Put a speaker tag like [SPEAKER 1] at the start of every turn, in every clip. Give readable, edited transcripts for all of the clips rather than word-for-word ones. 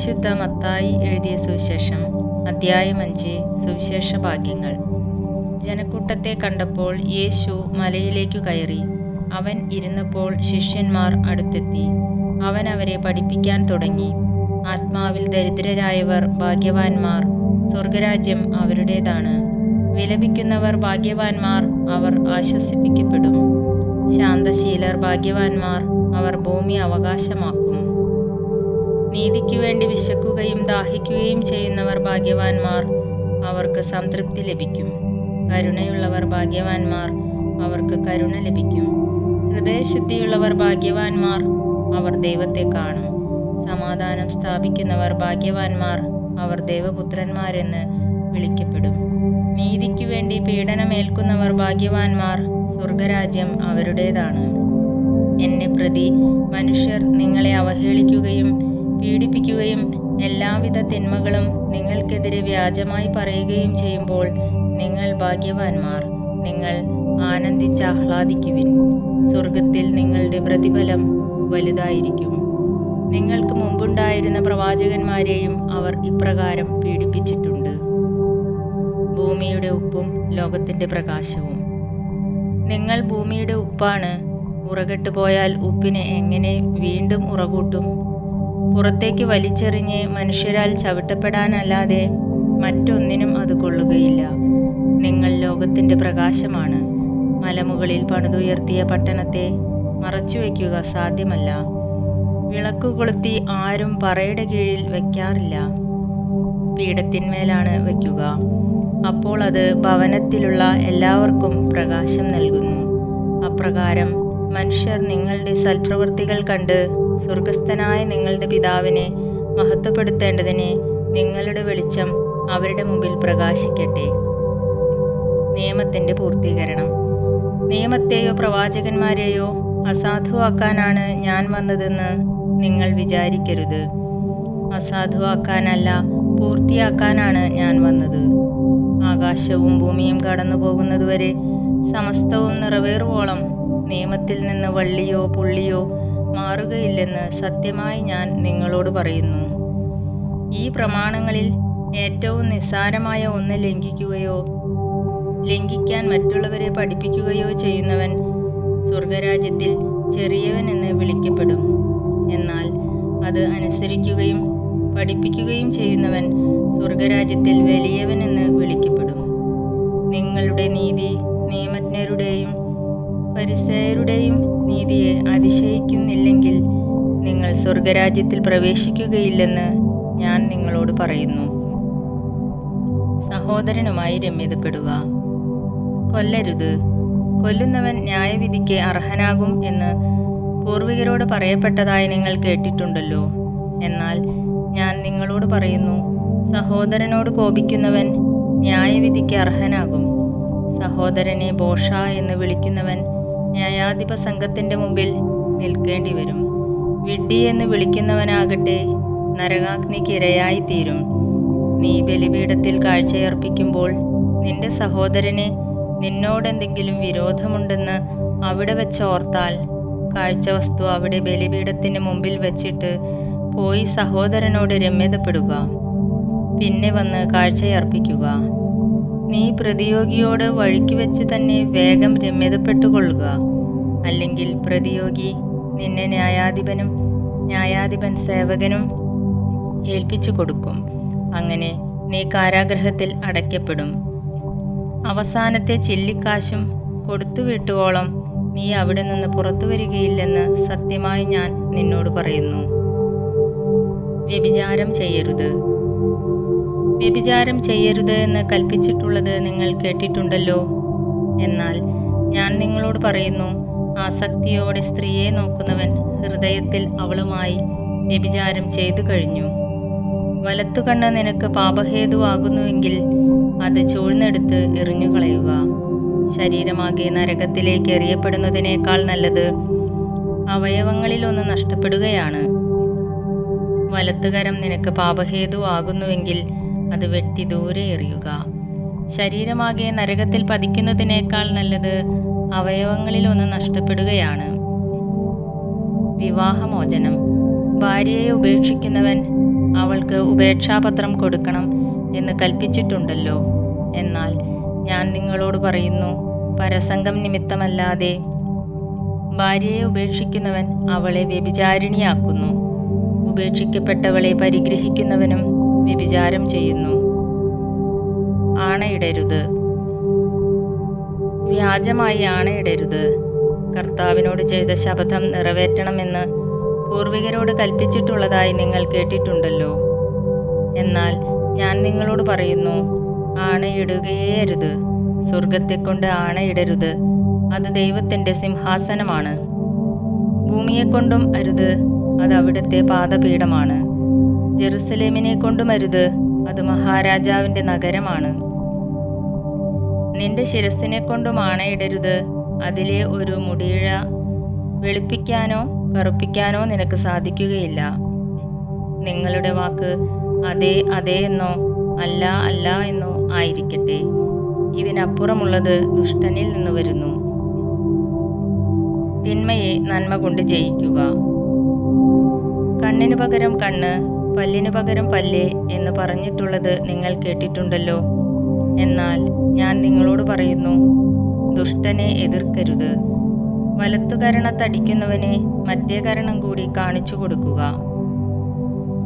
[SPEAKER 1] വിശുദ്ധ മത്തായി എഴുതിയ സുവിശേഷം അദ്ധ്യായം 5 സുവിശേഷ ഭാഗ്യങ്ങൾ. ജനക്കൂട്ടത്തെ കണ്ടപ്പോൾ യേശു മലയിലേക്കു കയറി. അവൻ ഇരുന്നപ്പോൾ ശിഷ്യന്മാർ അടുത്തെത്തി. അവൻ അവരെ പഠിപ്പിക്കാൻ തുടങ്ങി. ആത്മാവിൽ ദരിദ്രരായവർ ഭാഗ്യവാന്മാർ, സ്വർഗരാജ്യം അവരുടേതാണ്. വിലപിക്കുന്നവർ ഭാഗ്യവാന്മാർ, അവർ ആശ്വസിപ്പിക്കപ്പെടും. ശാന്തശീലർ ഭാഗ്യവാന്മാർ, അവർ ഭൂമി അവകാശമാക്കും. നീതിക്കു വേണ്ടി വിശക്കുകയും ദാഹിക്കുകയും ചെയ്യുന്നവർ ഭാഗ്യവാന്മാർ, അവർക്ക് സംതൃപ്തി ലഭിക്കും. കരുണയുള്ളവർ ഭാഗ്യവാന്മാർ, അവർക്ക് കരുണ ലഭിക്കും. ഹൃദയശുദ്ധിയുള്ളവർ ഭാഗ്യവാന്മാർ, അവർ ദൈവത്തെ കാണും. സമാധാനം സ്ഥാപിക്കുന്നവർ ഭാഗ്യവാന്മാർ, അവർ ദൈവപുത്രന്മാരെന്ന് വിളിക്കപ്പെടും. നീതിക്കു വേണ്ടി പീഡനമേൽക്കുന്നവർ ഭാഗ്യവാന്മാർ, സ്വർഗരാജ്യം അവരുടേതാണ്. എന്നെ പ്രതി മനുഷ്യർ നിങ്ങളെ അവഹേളിക്കുകയും പീഡിപ്പിക്കുകയും എല്ലാവിധ തിന്മകളും നിങ്ങൾക്കെതിരെ വ്യാജമായി പറയുകയും ചെയ്യുമ്പോൾ നിങ്ങൾ ഭാഗ്യവാന്മാർ. നിങ്ങൾ ആനന്ദിച്ചാഹ്ലാദിക്കുവിൻ. സ്വർഗത്തിൽ നിങ്ങളുടെ പ്രതിഫലം വലുതായിരിക്കും. നിങ്ങൾക്ക് മുമ്പുണ്ടായിരുന്ന പ്രവാചകന്മാരെയും അവർ ഇപ്രകാരം പീഡിപ്പിച്ചിട്ടുണ്ട്. ഭൂമിയുടെ ഉപ്പും ലോകത്തിൻ്റെ പ്രകാശവും. നിങ്ങൾ ഭൂമിയുടെ ഉപ്പാണ്. ഉറകെട്ടു പോയാൽ ഉപ്പിനെ എങ്ങനെ വീണ്ടും ഉറകൂട്ടും? പുറത്തേക്ക് വലിച്ചെറിഞ്ഞ് മനുഷ്യരാൽ ചവിട്ടപ്പെടാനല്ലാതെ മറ്റൊന്നിനും അത് കൊള്ളുകയില്ല. നിങ്ങൾ ലോകത്തിൻ്റെ പ്രകാശമാണ്. മലമുകളിൽ പണിതുയർത്തിയ പട്ടണത്തെ മറച്ചുവെക്കുക സാധ്യമല്ല. വിളക്കു കൊളുത്തി ആരും പറയുടെ കീഴിൽ വയ്ക്കാറില്ല, പീഠത്തിന്മേലാണ് വയ്ക്കുക. അപ്പോൾ അത് ഭവനത്തിലുള്ള എല്ലാവർക്കും പ്രകാശം നൽകുന്നു. അപ്രകാരം മനുഷ്യർ നിങ്ങളുടെ സൽപ്രവൃത്തികൾ കണ്ട് സ്വർഗസ്ഥനായ നിങ്ങളുടെ പിതാവിനെ മഹത്വപ്പെടുത്തേണ്ടതിന് നിങ്ങളുടെ വെളിച്ചം അവരുടെ മുമ്പിൽ പ്രകാശിക്കട്ടെ. നിയമത്തിൻ്റെ പൂർത്തീകരണം. നിയമത്തെയോ പ്രവാചകന്മാരെയോ അസാധുവാക്കാനാണ് ഞാൻ വന്നതെന്ന് നിങ്ങൾ വിചാരിക്കരുത്. അസാധുവാക്കാനല്ല, പൂർത്തിയാക്കാനാണ് ഞാൻ വന്നത്. ആകാശവും ഭൂമിയും കടന്നു പോകുന്നതുവരെ സമസ്തവും നിറവേറുവോളം നിയമത്തിൽ നിന്ന് വള്ളിയോ പുള്ളിയോ മാറുകയില്ലെന്ന് സത്യമായി ഞാൻ നിങ്ങളോട് പറയുന്നു. ഈ പ്രമാണങ്ങളിൽ ഏറ്റവും നിസ്സാരമായ ഒന്ന് ലംഘിക്കാൻ മറ്റുള്ളവരെ പഠിപ്പിക്കുകയോ ചെയ്യുന്നവൻ സ്വർഗരാജ്യത്തിൽ ചെറിയവൻ എന്ന് വിളിക്കപ്പെടും. എന്നാൽ അത് അനുസരിക്കുകയും പഠിപ്പിക്കുകയും ചെയ്യുന്നവൻ സ്വർഗരാജ്യത്തിൽ വലിയവൻ എന്ന് വിളിക്കപ്പെടും. നിങ്ങളുടെ നീതി നിയമജ്ഞരുടെയും ഫരിസേയരുടെയും നീതിയെ അതിശയിക്കുന്നില്ലെങ്കിൽ നിങ്ങൾ സ്വർഗരാജ്യത്തിൽ പ്രവേശിക്കുകയില്ലെന്ന് ഞാൻ നിങ്ങളോട് പറയുന്നു. സഹോദരനുമായി രമ്യതപ്പെടുക. കൊല്ലരുത്. കൊല്ലുന്നവൻ ന്യായവിധിക്ക് അർഹനാകും എന്ന് പൂർവികരോട് പറയപ്പെട്ടതായി നിങ്ങൾ കേട്ടിട്ടുണ്ടല്ലോ. എന്നാൽ ഞാൻ നിങ്ങളോട് പറയുന്നു, സഹോദരനോട് കോപിക്കുന്നവൻ ന്യായവിധിക്ക് അർഹനാകും. സഹോദരനെ ബോഷ എന്ന് വിളിക്കുന്നവൻ ന്യായാധിപ സംഘത്തിൻ്റെ മുമ്പിൽ നിൽക്കേണ്ടി വരും. വിഡ്ഢി എന്ന് വിളിക്കുന്നവനാകട്ടെ നരകാഗ്നിക്ക് ഇരയായിത്തീരും. നീ ബലിപീഠത്തിൽ കാഴ്ചയർപ്പിക്കുമ്പോൾ നിന്റെ സഹോദരന് നിന്നോടെന്തെങ്കിലും വിരോധമുണ്ടെന്ന് അവിടെ വെച്ച് ഓർത്താൽ കാഴ്ചവസ്തു അവിടെ ബലിപീഠത്തിന് മുമ്പിൽ വെച്ചിട്ട് പോയി സഹോദരനോട് രമ്യതപ്പെടുക. പിന്നെ വന്ന് കാഴ്ചയർപ്പിക്കുക. നീ പ്രതിയോഗിയോട് വഴിക്ക് വെച്ച് തന്നെ വേഗം രമ്യതപ്പെട്ടുകൊള്ളുക. അല്ലെങ്കിൽ പ്രതിയോഗി നിന്നെ ന്യായാധിപനും ന്യായാധിപൻ സേവകനും ഏൽപ്പിച്ചു കൊടുക്കും. അങ്ങനെ നീ കാരാഗൃഹത്തിൽ അടയ്ക്കപ്പെടും. അവസാനത്തെ ചില്ലിക്കാശും കൊടുത്തുവിട്ടുവോളം നീ അവിടെ നിന്ന് പുറത്തു വരികയില്ലെന്ന് സത്യമായി ഞാൻ നിന്നോട് പറയുന്നു. വ്യഭിചാരം ചെയ്യരുത്. വ്യഭിചാരം ചെയ്യരുത് എന്ന് കൽപ്പിച്ചിട്ടുള്ളത് നിങ്ങൾ കേട്ടിട്ടുണ്ടല്ലോ. എന്നാൽ ഞാൻ നിങ്ങളോട് പറയുന്നു, ആസക്തിയോടെ സ്ത്രീയെ നോക്കുന്നവൻ ഹൃദയത്തിൽ അവളുമായി വ്യഭിചാരം ചെയ്തു കഴിഞ്ഞു. വലത്തുകണ്ണ് നിനക്ക് പാപഹേതുവാകുന്നുവെങ്കിൽ അത് ചൂഴ്ന്നെടുത്ത് എറിഞ്ഞുകളയുക. ശരീരമാകെ നരകത്തിലേക്ക് എറിയപ്പെടുന്നതിനേക്കാൾ നല്ലത് അവയവങ്ങളിലൊന്ന് നഷ്ടപ്പെടുകയാണ്. വലത്തുകരം നിനക്ക് പാപഹേതുവാകുന്നുവെങ്കിൽ അത് വെട്ടി ദൂരെ എറിയുക. ശരീരമാകെ നരകത്തിൽ പതിക്കുന്നതിനേക്കാൾ നല്ലത് അവയവങ്ങളിലൊന്ന് നഷ്ടപ്പെടുകയാണ്. വിവാഹമോചനം. ഭാര്യയെ ഉപേക്ഷിക്കുന്നവൻ അവൾ അവർക്ക് ഉപേക്ഷാപത്രം കൊടുക്കണം എന്ന് കൽപ്പിച്ചിട്ടുണ്ടല്ലോ. എന്നാൽ ഞാൻ നിങ്ങളോട് പറയുന്നു, പരസംഗം നിമിത്തമല്ലാതെ ഭാര്യയെ ഉപേക്ഷിക്കുന്നവൻ അവളെ വ്യഭിചാരിണിയാക്കുന്നു. ഉപേക്ഷിക്കപ്പെട്ടവളെ പരിഗ്രഹിക്കുന്നവനും വ്യഭിചാരം ചെയ്യുന്നു. ആണയിടരുത്. വ്യാജമായി ആണയിടരുത്. കർത്താവിനോട് ചെയ്ത ശപഥം നിറവേറ്റണമെന്ന് പൂർവികരോട് കൽപ്പിച്ചിട്ടുള്ളതായി നിങ്ങൾ കേട്ടിട്ടുണ്ടല്ലോ. എന്നാൽ ഞാൻ നിങ്ങളോട് പറയുന്നു, ആണയിടുകയേ അരുത്. സ്വർഗത്തെക്കൊണ്ട് ആണയിടരുത്, അത് ദൈവത്തിൻ്റെ സിംഹാസനമാണ്. ഭൂമിയെക്കൊണ്ടും അരുത്, അത് അവിടുത്തെ പാദപീഠമാണ്. ജെറുസലേമിനെ കൊണ്ടും അരുത്, അത് മഹാരാജാവിൻ്റെ നഗരമാണ്. നിന്റെ ശിരസ്സിനെ കൊണ്ടും ആണയിടരുത്, അതിലെ ഒരു മുടിയിഴ വെളുപ്പിക്കാനോ കറുപ്പിക്കാനോ നിനക്ക് സാധിക്കുകയില്ല. നിങ്ങളുടെ വാക്ക് അതെ അതെ എന്നോ അല്ല അല്ല എന്നോ ആയിരിക്കട്ടെ. ഇതിനപ്പുറമുള്ളത് ദുഷ്ടനിൽ നിന്ന് വരുന്നു. തിന്മയെ നന്മ കൊണ്ട് ജയിക്കുക. കണ്ണിനു പകരം കണ്ണ്, പല്ലിനു പകരം പല്ല് എന്ന് പറഞ്ഞിട്ടുള്ളത് നിങ്ങൾ കേട്ടിട്ടുണ്ടല്ലോ. എന്നാൽ ഞാൻ നിങ്ങളോട് പറയുന്നു, ദുഷ്ടനെ എതിർക്കരുത്. വലത്തുകരണത്തടിക്കുന്നവനെ മറ്റേ കരണം കൂടി കാണിച്ചു കൊടുക്കുക.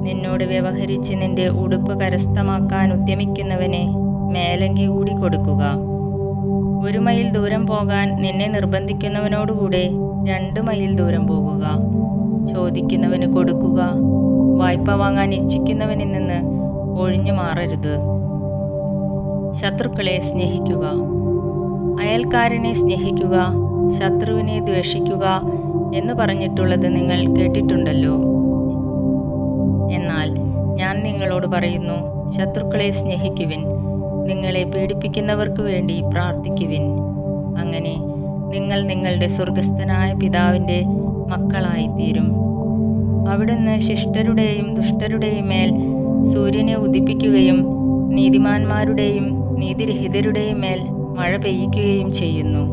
[SPEAKER 1] നിന്നോട് വ്യവഹരിച്ച് നിന്റെ ഉടുപ്പ് കരസ്ഥമാക്കാൻ ഉദ്യമിക്കുന്നവനെ മേലങ്കി കൂടി കൊടുക്കുക. 1 മൈൽ ദൂരം പോകാൻ നിന്നെ നിർബന്ധിക്കുന്നവനോടുകൂടെ 2 മൈൽ ദൂരം പോകുക. ചോദിക്കുന്നവന് കൊടുക്കുക. വായ്പ വാങ്ങാൻ ഇച്ഛിക്കുന്നവനിൽ നിന്ന് ഒഴിഞ്ഞു മാറരുത്. ശത്രുക്കളെ സ്നേഹിക്കുക. അയൽക്കാരനെ സ്നേഹിക്കുക, ശത്രുവിനെ ദ്വേഷിക്കുക എന്ന് പറഞ്ഞിട്ടുള്ളത് നിങ്ങൾ കേട്ടിട്ടുണ്ടല്ലോ. എന്നാൽ ഞാൻ നിങ്ങളോട് പറയുന്നു, ശത്രുക്കളെ സ്നേഹിക്കുവിൻ, നിങ്ങളെ പീഡിപ്പിക്കുന്നവർക്ക് വേണ്ടി പ്രാർത്ഥിക്കുവിൻ. അങ്ങനെ നിങ്ങൾ നിങ്ങളുടെ സ്വർഗസ്ഥനായ പിതാവിൻ്റെ മക്കളായിത്തീരും. അവിടുന്ന് ശിഷ്ടരുടെയും ദുഷ്ടരുടെയും മേൽ സൂര്യനെ ഉദിപ്പിക്കുകയും നീതിമാന്മാരുടെയും നീതിരഹിതരുടെയും മേൽ മഴ പെയ്യിക്കുകയും ചെയ്യുന്നു.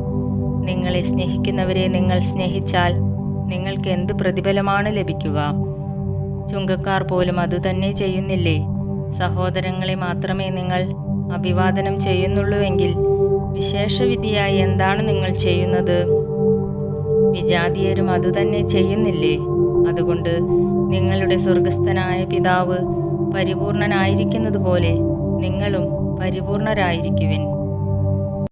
[SPEAKER 1] നിങ്ങളെ സ്നേഹിക്കുന്നവരെ നിങ്ങൾ സ്നേഹിച്ചാൽ നിങ്ങൾക്ക് എന്ത് പ്രതിഫലമാണ് ലഭിക്കുക? ചുങ്കക്കാർ പോലും അതുതന്നെ ചെയ്യുന്നില്ലേ? സഹോദരങ്ങളെ മാത്രമേ നിങ്ങൾ അഭിവാദനം ചെയ്യുന്നുള്ളൂവെങ്കിൽ വിശേഷവിധിയായി എന്താണ് നിങ്ങൾ ചെയ്യുന്നത്? വിജാതീയരും അതുതന്നെ ചെയ്യുന്നില്ലേ? അതുകൊണ്ട് നിങ്ങളുടെ സ്വർഗസ്ഥനായ പിതാവ് പരിപൂർണനായിരിക്കുന്നത് പോലെ നിങ്ങളും പരിപൂർണരായിരിക്കുവിൻ.